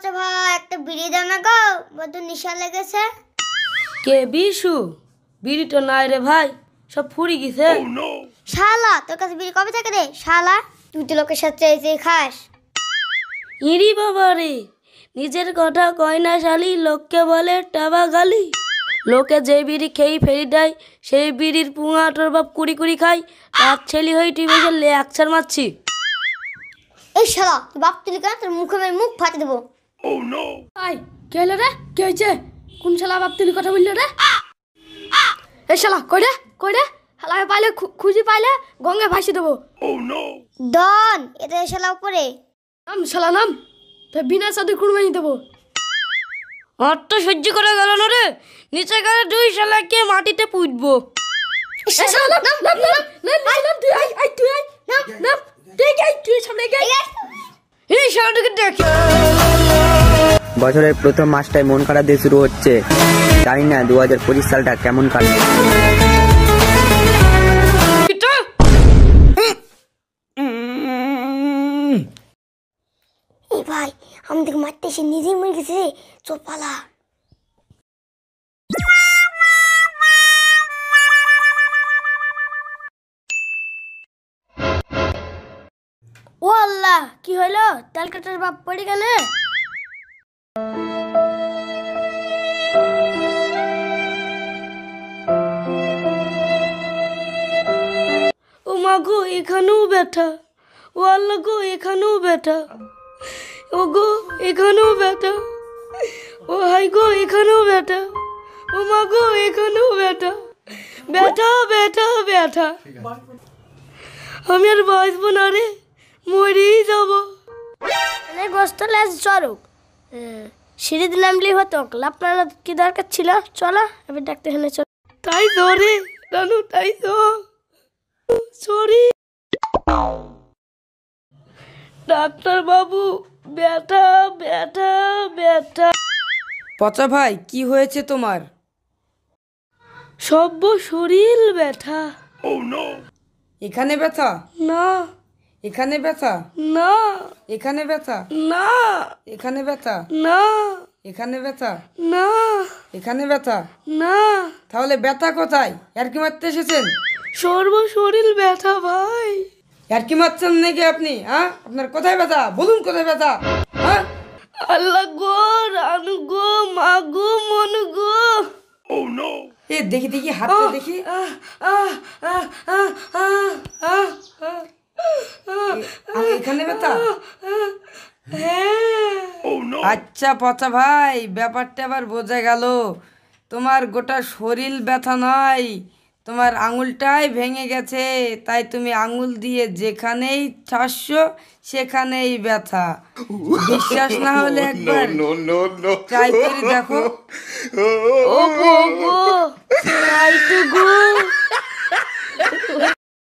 পচা ভাই একটা বিড়ি দাও না গো, বড্ড নেশা লেগেছে। কে বিশু? বিড়ি তো নাই রে ভাই, সব ফুরি গেছে। শালা তোর কাছে বিড়ি কবে থেকে রে শালা? তুই তো লোকের সাথে চেয়ে খাস। ইরি বাবা রে, নিজের কথা কয় না শালি, লোককে বলে টাবা গালি। লোকে যে বিড়ি খেয়ে ফেরি দেয়, সেই বিড়ির পুঙা তোর বাপ কুড়ি কুড়ি খাই। তার ছেলে হয়ে তুই বেশি লেকচার মারছি। এই শালা তুই বাপ তুলি কেন? তোর মুখে আমি মুখ ফাটে দেবো। আই কে হলো রে? কে হয়েছে? কোন শালা বাপ তুলি কথা বললো রে? এই শালা কই রে? কই রে? শালাকে পাইলে খুঁজি পাইলে গঙ্গে ভাসিয়ে দেবো। ডন এটা শালা উপরে নাম শালা নাম, তাই বিনা সাথে কুরবানি দেবো। আর তো সহ্য করা গেল না রে, নিচে গেলে দুই শালাকে মাটিতে পুঁতবো। বছরের প্রথম মাসটায় মন খারাপ দিয়ে শুরু হচ্ছে, জানি না 2025 সালটা কেমন কাটবে। এই ভাই আমাদেরকে মারতে এসে নিজেই মরে গেছে রে, চল পালা। ও আল্লাহ, কি হইলো? তেল কাটার বাপ পড়ে গেল। ও মা গো, এখানেও ব্যথা। ও আল্লাহ গো, এখানেও ব্যথা। ও গো, এখানেও ব্যথা। ও হাই গো, এখানেও ব্যথা। ও মা গো, এখানেও ব্যথা। ব্যথা ব্যথা ব্যথা। আমি আর বাঁচবো না রে, মরেই যাবো। গোস্তলাস চরক সিঁড়ি দিলাম লি হতো, আপনার কি দরকার ছিল? চলো এবার ডাক্তারখানে চল। তাই তো রে রানু, তাই তো। সরি ডাক্তার বাবু, ব্যথা ব্যথা ব্যথা। পচা ভাই, কি হয়েছে তোমার? সব্য শরীর ব্যথা। এখানে ব্যথা? না। এখানে ব্যথা? না। এখানে ব্যথা? না। এখানে ব্যথা? না। এখানে ব্যথা? না। এখানে ব্যথা? না। তাহলে ব্যথা কোথায়? আর কি মারতে এসেছেন? সর্ব শরীর ব্যথা ভাই। আর কি মারছেন নাকি আপনি? হ্যাঁ, আপনার কোথায় ব্যথা বলুন, কোথায় ব্যথা? হ্যাঁ, আল্লাহ গো, রানু গো, মা গো, মন গো। এ দেখি দেখি হাতটা দেখি। এখানে ব্যথা? আচ্ছা পচা ভাই, ব্যাপারটা আবার বোঝা গেল। তোমার গোটা শরীর ব্যথা নয়, তোমার আঙুলটাই ভেঙে গেছে। তাই তুমি আঙুল দিয়ে যেখানেই ঠাসছো সেখানেই ব্যথা। বিশ্বাস না হলে একবার ট্রাই করে দেখো। ও গো, তাই তো গো।